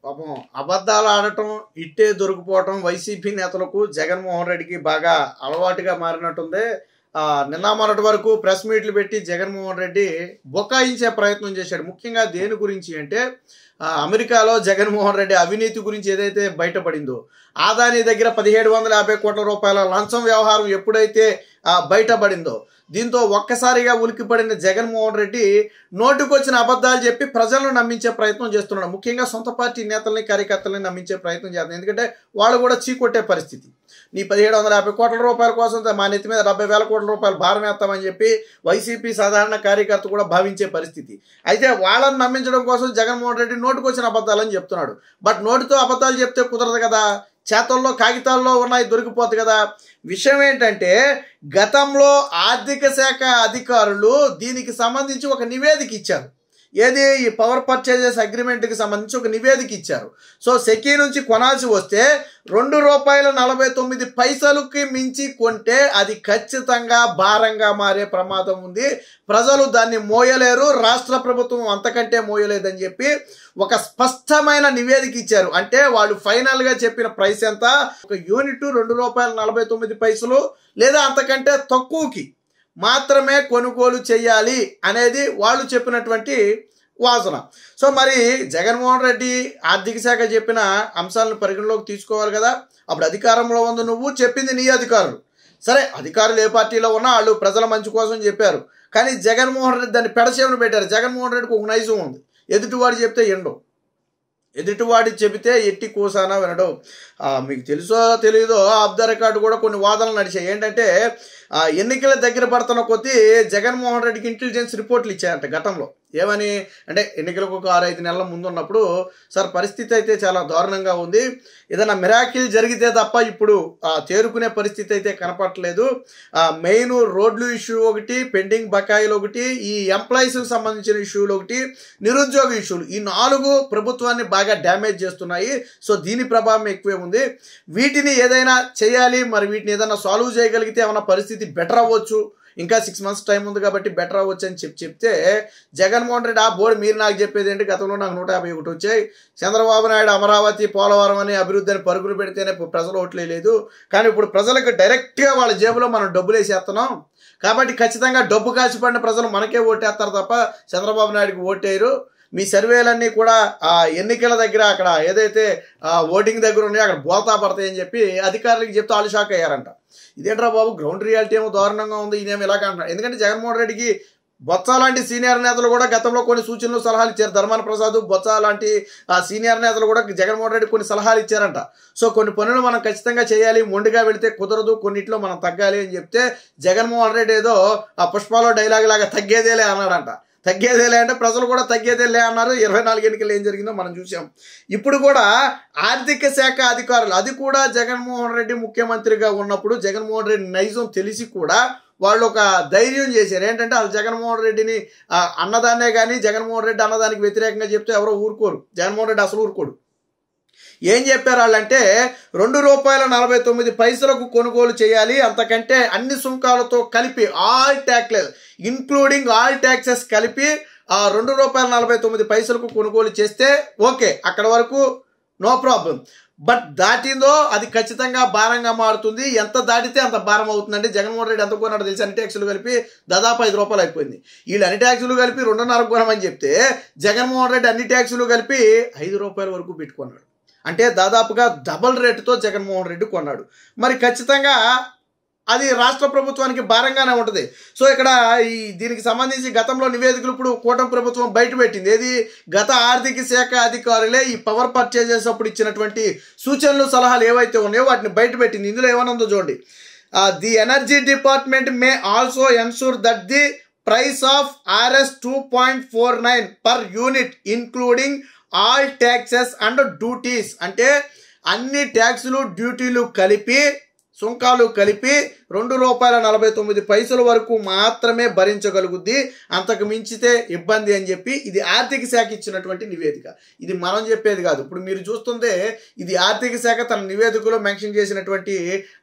పాపం అబద్ధాలు ఆడటం ఇట్టే దొరికిపోవటం వైసీపీ నేతలకు జగన్మోహన్ రెడ్డికి బాగా అలవాటుగా మారినట్టుంది. నిన్న మొన్నటి వరకు ప్రెస్ మీట్లు పెట్టి జగన్మోహన్ రెడ్డి బొకాయించే ప్రయత్నం చేశాడు. ముఖ్యంగా దేని గురించి అంటే అమెరికాలో జగన్మోహన్ రెడ్డి అవినీతి గురించి ఏదైతే బయటపడిందో, ఆదాని దగ్గర 1750 కోట్ల రూపాయల లంచం వ్యవహారం ఎప్పుడైతే బయటపడిందో, దీంతో ఒక్కసారిగా ఉలికిపడిన జగన్మోహన్ రెడ్డి నోటికొచ్చిన అబద్ధాలు చెప్పి ప్రజలను నమ్మించే ప్రయత్నం చేస్తున్నాడు. ముఖ్యంగా సొంత పార్టీ నేతల్ని కార్యకర్తల్ని నమ్మించే ప్రయత్నం చేస్తున్నాడు. ఎందుకంటే వాళ్ళు కూడా చీకొట్టే పరిస్థితి. నీ 1750 కోట్ల రూపాయల కోసం మా నెత్తి మీద 70,000 కోట్ల రూపాయలు భారం వేస్తామని చెప్పి వైసీపీ సాధారణ కార్యకర్త కూడా భావించే పరిస్థితి. అయితే వాళ్ళని నమ్మించడం కోసం జగన్మోహన్ రెడ్డి నోటికొచ్చిన అబద్ధాలని చెప్తున్నాడు. బట్ నోటితో అబద్ధాలు చెప్తే కుదరదు కదా, చేతల్లో కాగితాల్లో ఉన్నాయి దొరికిపోతుంది కదా. విషయం ఏంటంటే గతంలో ఆర్థిక శాఖ అధికారులు దీనికి సంబంధించి ఒక నివేదిక ఇచ్చారు. ఏది ఈ పవర్ పర్చేజెస్ అగ్రిమెంట్కి సంబంధించి ఒక నివేదిక ఇచ్చారు. సో సెకీ నుంచి కొనాల్సి వస్తే ₹2.49కి మించి కొంటే అది ఖచ్చితంగా భారంగా మారే ప్రమాదం ఉంది, ప్రజలు దాన్ని మోయలేరు, రాష్ట్ర ప్రభుత్వం అంతకంటే మోయలేదని చెప్పి ఒక స్పష్టమైన నివేదిక ఇచ్చారు. అంటే వాళ్ళు ఫైనల్గా చెప్పిన ప్రైస్ ఎంత, ఒక యూనిట్ ₹2.49 లేదా అంతకంటే తక్కువకి మాత్రమే కొనుగోలు చేయాలి అనేది వాళ్ళు చెప్పినటువంటి వాసన. సో మరి జగన్మోహన్ రెడ్డి ఆర్థిక శాఖ చెప్పిన అంశాలను పరిగణలోకి తీసుకోవాలి కదా. అప్పుడు అధికారంలో ఉంది నువ్వు, చెప్పింది నీ అధికారులు. సరే, అధికారులు ఏ పార్టీలో ఉన్నా వాళ్ళు ప్రజల మంచి కోసం చెప్పారు. కానీ జగన్మోహన్ రెడ్డి దాన్ని పెడచేవని పెట్టారు. జగన్మోహన్ రెడ్డికి ఒక నైజం ఉంది, ఎదుటివాడు చెప్తే ఎండో, ఎదుటివాడి చెబితే ఎట్టి కూసానా వినడం. మీకు తెలుసో తెలియదో ఆఫ్ ద రికార్డు కూడా కొన్ని వాదనలు నడిచాయి. ఏంటంటే ఎన్నికల దగ్గర పడుతున్న కొద్దీ జగన్మోహన్ రెడ్డికి ఇంటెలిజెన్స్ రిపోర్ట్లు ఇచ్చాయంట గతంలో. ఏమని అంటే ఎన్నికలకు ఒక 6-5 నెలల ముందు ఉన్నప్పుడు, సార్ పరిస్థితి అయితే చాలా దారుణంగా ఉంది, ఏదైనా మిరాకిల్ జరిగితే తప్ప ఇప్పుడు తేరుకునే పరిస్థితి అయితే కనపడట్లేదు, మెయిన్ రోడ్లు ఇష్యూ ఒకటి, పెండింగ్ బకాయిలు ఒకటి, ఈ ఎంప్లాయీస్కి సంబంధించిన ఇష్యూలు ఒకటి, నిరుద్యోగ ఇష్యూలు, ఈ 4 ప్రభుత్వాన్ని బాగా డ్యామేజ్ చేస్తున్నాయి. సో దీని ప్రభావం ఎక్కువే ఉంది, వీటిని ఏదైనా చేయాలి, మరి వీటిని ఏదైనా సాల్వ్ చేయగలిగితే ఏమైనా పరిస్థితి బెటర్ అవ్వచ్చు, ఇంకా 6 months టైం ఉంది కాబట్టి బెటర్ అవ్వచ్చు అని చెప్తే జగన్మోహన్ రెడ్డి బోర్డు మీరు నాకు చెప్పేది ఏంటి, గతంలో నాకు 151 వచ్చాయి, చంద్రబాబు నాయుడు అమరావతి పోలవరం అని అభివృద్ధి అని పరుగులు పెడితేనే ప్రజలు ఓట్లే లేదు, కానీ ఇప్పుడు ప్రజలకు డైరెక్ట్గా వాళ్ళ జేబులో మనం డబ్బులు వేసేస్తున్నాం కాబట్టి ఖచ్చితంగా డబ్బు కాసిపడిన ప్రజలు మనకే ఓటేస్తారు తప్ప చంద్రబాబు నాయుడుకి ఓటేయరు. మీ సర్వేలన్నీ కూడా ఎన్నికల దగ్గర అక్కడ ఏదైతే ఓటింగ్ దగ్గర ఉన్నాయో అక్కడ బోల్తా పడతాయని చెప్పి అధికారులకు చెప్తే వాళ్ళు షాక్ అయ్యారంట. ఇదేంట్రా బాబు, గ్రౌండ్ రియాలిటీ ఏమో దారుణంగా ఉంది, ఈయనేమో ఇలాగ అంటున్నారు. ఎందుకంటే జగన్మోహన్ రెడ్డికి బొత్స లాంటి సీనియర్ నేతలు కూడా గతంలో కొన్ని సూచనలు సలహాలు ఇచ్చారు. ధర్మాన ప్రసాద్, బొత్స లాంటి సీనియర్ నేతలు కూడా జగన్మోహన్ రెడ్డి కొన్ని సలహాలు ఇచ్చారంట. సో కొన్ని పనులు మనం ఖచ్చితంగా చేయాలి, మొండిగా వెళితే కుదరదు, కొన్నిట్లో మనం తగ్గాలి అని చెప్తే జగన్మోహన్ రెడ్డి ఏదో ఆ పుష్పాలో డైలాగ్ లాగా తగ్గేదేలే అన్నాడంట. తగ్గేదేలే అంటే ప్రజలు కూడా తగ్గేదేలే అన్నారు. 24 ఎన్నికలు ఏం జరిగిందో మనం చూసాం. ఇప్పుడు కూడా ఆర్థిక శాఖ అధికారులు, అది కూడా జగన్మోహన్ రెడ్డి ముఖ్యమంత్రిగా ఉన్నప్పుడు జగన్మోహన్ రెడ్డి నైజం తెలిసి కూడా వాళ్ళు ఒక ధైర్యం చేశారు. ఏంటంటే వాళ్ళు జగన్మోహన్ రెడ్డిని అన్నదాన్నే కానీ జగన్మోహన్ రెడ్డి అన్నదానికి వ్యతిరేకంగా చెప్తే ఎవరో ఊరుకోరు, జగన్మోహన్ రెడ్డి అసలు ఊరుకోడు. ఏం చెప్పారు వాళ్ళంటే ₹2.49 కొనుగోలు చేయాలి, అంతకంటే అన్ని సుంకాలతో కలిపి all tax including all taxes కలిపి ₹2.49 కొనుగోలు చేస్తే ఓకే, అక్కడ వరకు నో ప్రాబ్లం. బట్ దాటిందో అది ఖచ్చితంగా భారంగా మారుతుంది. ఎంత దాటితే అంత భారం అవుతుందంటే జగన్మోహన్ రెడ్డి ఎంత కొన్నాడు తెలిసి అన్ని ట్యాక్సులు కలిపి దాదాపు ₹5 అయిపోయింది. వీళ్ళు అన్ని ట్యాక్సులు కలిపి 2.5 కొనమని చెప్తే జగన్మోహన్ రెడ్డి అన్ని ట్యాక్సులు కలిపి ₹5 వరకు పెట్టుకున్నాడు. అంటే దాదాపుగా డబల్ రేటుతో జగన్మోహన్ రెడ్డి కొన్నాడు. మరి ఖచ్చితంగా అది రాష్ట్ర ప్రభుత్వానికి భారంగానే ఉంటుంది. సో ఇక్కడ దీనికి సంబంధించి గతంలో నివేదికలు ఇప్పుడు కూటమి ప్రభుత్వం బయటపెట్టింది. ఏది, గత ఆర్థిక శాఖ అధికారులే ఈ పవర్ పర్చేజెస్ అప్పుడు ఇచ్చినటువంటి సూచనలు సలహాలు ఏవైతే ఉన్నాయో వాటిని బయటపెట్టింది. ఇందులో ఏమనుందో చూడండి. The energy department may also ensure that the price of Rs 2.49 per unit including all taxes and duties, అంటే అన్ని ట్యాక్సులు డ్యూటీలు కలిపి సుంకాలు కలిపి ₹2.49 వరకు మాత్రమే భరించగలుగుద్ది, అంతకు మించితే ఇబ్బంది అని చెప్పి ఇది ఆర్థిక శాఖ ఇచ్చినటువంటి నివేదిక. ఇది మనం చెప్పేది కాదు. ఇప్పుడు మీరు చూస్తుంటే ఇది ఆర్థిక శాఖ తన నివేదికలో మెన్షన్ చేసినటువంటి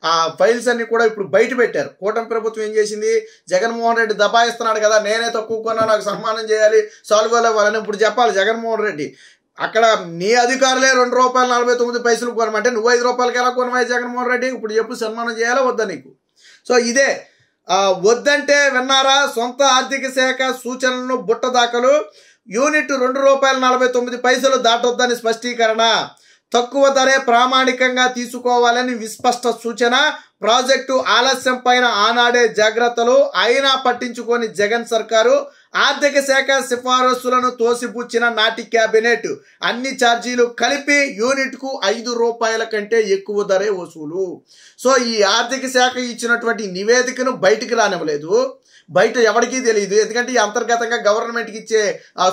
ఆ ఫైల్స్ అన్ని కూడా ఇప్పుడు బయట పెట్టారు. కూటమి ప్రభుత్వం ఏం చేసింది, జగన్మోహన్ రెడ్డి దబాయిస్తున్నాడు కదా, నేనే తక్కువ కొన్నా నాకు సన్మానం చేయాలి, సాల్వ్ అవ్వాలని ఇప్పుడు చెప్పాలి జగన్మోహన్ రెడ్డి. అక్కడ నీ అధికారులే ₹2.49 కొనమంటే నువ్వు ₹5 ఎలా కొనవాయి జగన్మోహన్ రెడ్డి? ఇప్పుడు చెప్పు, సన్మానం చేయాలా వద్దా నీకు? సో ఇదే వద్దంటే విన్నారా? సొంత ఆర్థిక శాఖ సూచనలను బుట్ట దాఖలు. యూనిట్ ₹2.49 దాటొద్దని స్పష్టీకరణ. తక్కువ ధరే ప్రామాణికంగా తీసుకోవాలని విస్పష్ట సూచన. ప్రాజెక్టు ఆలస్యం పైన ఆనాడే జాగ్రత్తలు. అయినా పట్టించుకొని జగన్ సర్కారు. ఆర్థిక శాఖ సిఫారసులను తోసిపుచ్చిన నాటి క్యాబినెట్. అన్ని ఛార్జీలు కలిపి యూనిట్కు ₹5 కంటే ఎక్కువ ధరే వసూలు. సో ఈ ఆర్థిక శాఖ ఇచ్చినటువంటి నివేదికను బయటికి రానివ్వలేదు. బయట ఎవరికీ తెలియదు. ఎందుకంటే ఈ అంతర్గతంగా గవర్నమెంట్కి ఇచ్చే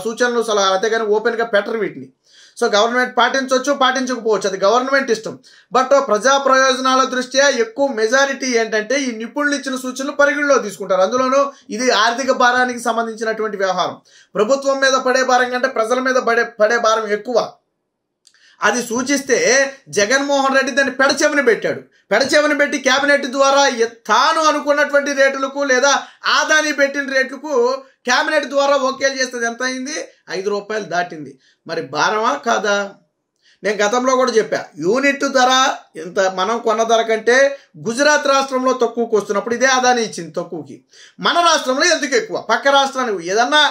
సూచనలు అంతేగాని ఓపెన్గా పెట్టరు వీటిని. సో గవర్నమెంట్ పాటించవచ్చు, పాటించకపోవచ్చు, అది గవర్నమెంట్ ఇష్టం. బట్ ప్రజా ప్రయోజనాల దృష్ట్యా ఎక్కువ మెజారిటీ ఏంటంటే ఈ నిపుణులు ఇచ్చిన సూచనలు పరిగణలో తీసుకుంటారు. అందులోనూ ఇది ఆర్థిక భారానికి సంబంధించినటువంటి వ్యవహారం. ప్రభుత్వం మీద పడే భారం కంటే ప్రజల మీద పడే భారం ఎక్కువ. అది సూచిస్తే జగన్మోహన్ రెడ్డి దాన్ని పెడచెవిని పెట్టాడు. పెడచెవిని పెట్టి క్యాబినెట్ ద్వారా తాను అనుకున్నటువంటి రేట్లకు లేదా ఆదాని పెట్టిన రేట్లకు క్యాబినెట్ ద్వారా ఓకేలు చేస్తుంది. ఎంత అయింది? ₹5 దాటింది. మరి భారమా కాదా? నేను గతంలో కూడా చెప్పా, యూనిట్ ధర ఇంత మనం కొన్న ధర కంటే గుజరాత్ రాష్ట్రంలో తక్కువకు వస్తున్నప్పుడు ఇదే ఆదాని ఇచ్చింది తక్కువకి. మన రాష్ట్రంలో ఎందుకు ఎక్కువ? పక్క రాష్ట్రానికి ఏదన్నా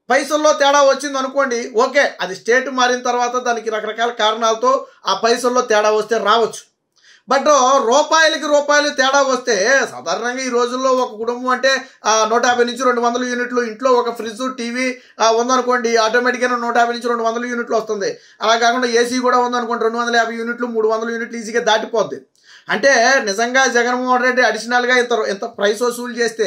పైసల్లో తేడా వచ్చింది అనుకోండి, ఓకే, అది స్టేట్ మారిన తర్వాత దానికి రకరకాల కారణాలతో ఆ పైసల్లో తేడా వస్తే రావచ్చు. బట్ రూపాయలు తేడా వస్తే సాధారణంగా ఈ రోజుల్లో ఒక కుటుంబం అంటే 150 నుంచి 200 యూనిట్లు, ఇంట్లో ఒక ఫ్రిడ్జ్ టీవీ ఉందనుకోండి, ఆటోమేటిక్గా 150 నుంచి 200 యూనిట్లు వస్తుంది. అలా కాకుండా ఏసీ కూడా ఉందనుకోండి, 250 యూనిట్లు 300 యూనిట్లు ఈజీగా దాటిపోద్ది. అంటే నిజంగా జగన్మోహన్ రెడ్డి అడిషనల్గా ఇంత ప్రైస్ వసూలు చేస్తే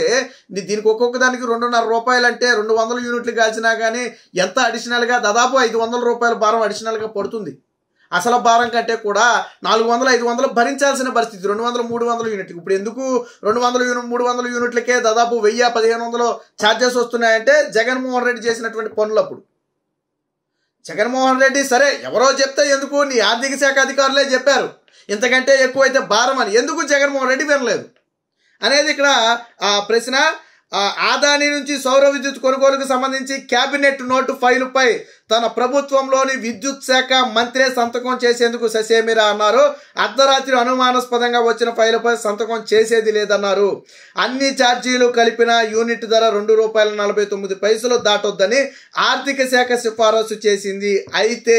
దీనికి ఒక్కొక్క దానికి ₹2.5 అంటే 200 యూనిట్లు కాల్చినా కానీ ఎంత అడిషనల్గా దాదాపు ₹500 భారం అడిషనల్గా పడుతుంది. అసలు భారం కంటే కూడా 400, 500 భరించాల్సిన పరిస్థితి 200, 300 యూనిట్లకు. ఇప్పుడు ఎందుకు 200, 300 యూనిట్లకే దాదాపు 1000, 1500 ఛార్జెస్ వస్తున్నాయంటే జగన్మోహన్ రెడ్డి చేసినటువంటి పనులప్పుడు. జగన్మోహన్ రెడ్డి సరే ఎవరో చెప్తే ఎందుకు, నీ ఆర్థిక శాఖ అధికారులే చెప్పారు ఇంతకంటే ఎక్కువైతే భారం అని. ఎందుకు జగన్మోహన్ రెడ్డి వినలేదు అనేది ఇక్కడ ప్రశ్న. ఆదాని నుంచి సౌర విద్యుత్ కొనుగోలుకు సంబంధించి క్యాబినెట్ నోటు ఫైలుపై తన ప్రభుత్వంలోని విద్యుత్ శాఖ మంత్రే సంతకం చేసేందుకు ససేమిరా అన్నారు. అర్ధరాత్రి అనుమానాస్పదంగా వచ్చిన ఫైలుపై సంతకం చేసేది లేదన్నారు. అన్ని ఛార్జీలు కలిపిన యూనిట్ ధర ₹2.49 దాటొద్దని ఆర్థిక శాఖ సిఫారసు చేసింది. అయితే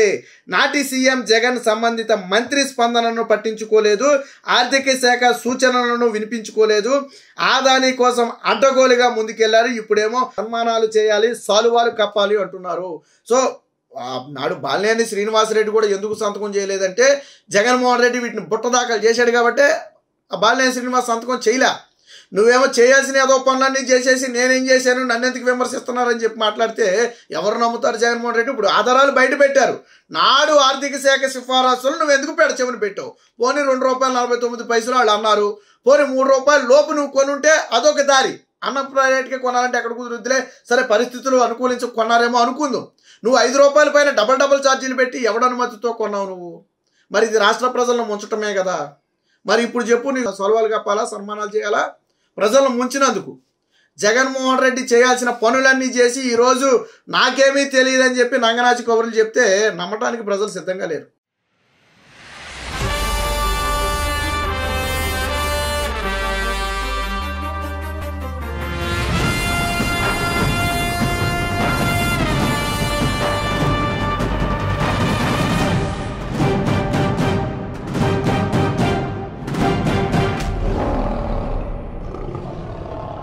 నాటి సీఎం జగన్ సంబంధిత మంత్రి స్పందనను పట్టించుకోలేదు, ఆర్థిక శాఖ సూచనలను వినిపించుకోలేదు. ఆదాని కోసం అడ్డగోలుగా ముందుకెళ్లారు. ఇప్పుడేమో సన్మానాలు చేయాలి, సాలువాలు కప్పాలి అంటున్నారు. సో నాడు బాలినేని శ్రీనివాసరెడ్డి కూడా ఎందుకు సంతకం చేయలేదంటే జగన్మోహన్ రెడ్డి వీటిని బుట్ట దాఖలు చేశాడు కాబట్టి ఆ బాలినేని శ్రీనివాస్ సంతకం చేయలే. నువ్వేమో చేయాల్సిన ఏదో పనులన్నీ చేసేసి నేనేం చేశాను, నన్ను ఎందుకు విమర్శిస్తున్నారని చెప్పి మాట్లాడితే ఎవరు నమ్ముతారు జగన్మోహన్ రెడ్డి? ఇప్పుడు ఆధారాలు బయట పెట్టారు. నాడు ఆర్థిక శాఖ సిఫారసులు నువ్వు ఎందుకు పెడచెవిని పెట్టావు? పోనీ ₹2.49 వాళ్ళు అన్నారు, పోనీ ₹3 లోపు నువ్వు కొనుంటే అదొక దారి. అన్న రేట్గా కొనాలంటే ఎక్కడ కుదురుద్దులే, సరే పరిస్థితులు అనుకూలించి కొన్నారేమో అనుకుందాం. నువ్వు ₹5 పైన డబల్ ఛార్జీలు పెట్టి ఎవడనుమతితో కొన్నావు నువ్వు? మరి ఇది రాష్ట్ర ప్రజలను ముంచటమే కదా. మరి ఇప్పుడు చెప్పు, నీకు సొలవాలు కప్పాలా, సన్మానాలు చేయాలా? ప్రజలను ముంచినందుకు జగన్మోహన్ రెడ్డి చేయాల్సిన పనులన్నీ చేసి ఈరోజు నాకేమీ తెలియదని చెప్పి నంగనాచి కబుర్లు చెప్తే నమ్మటానికి ప్రజలు సిద్ధంగా లేరు.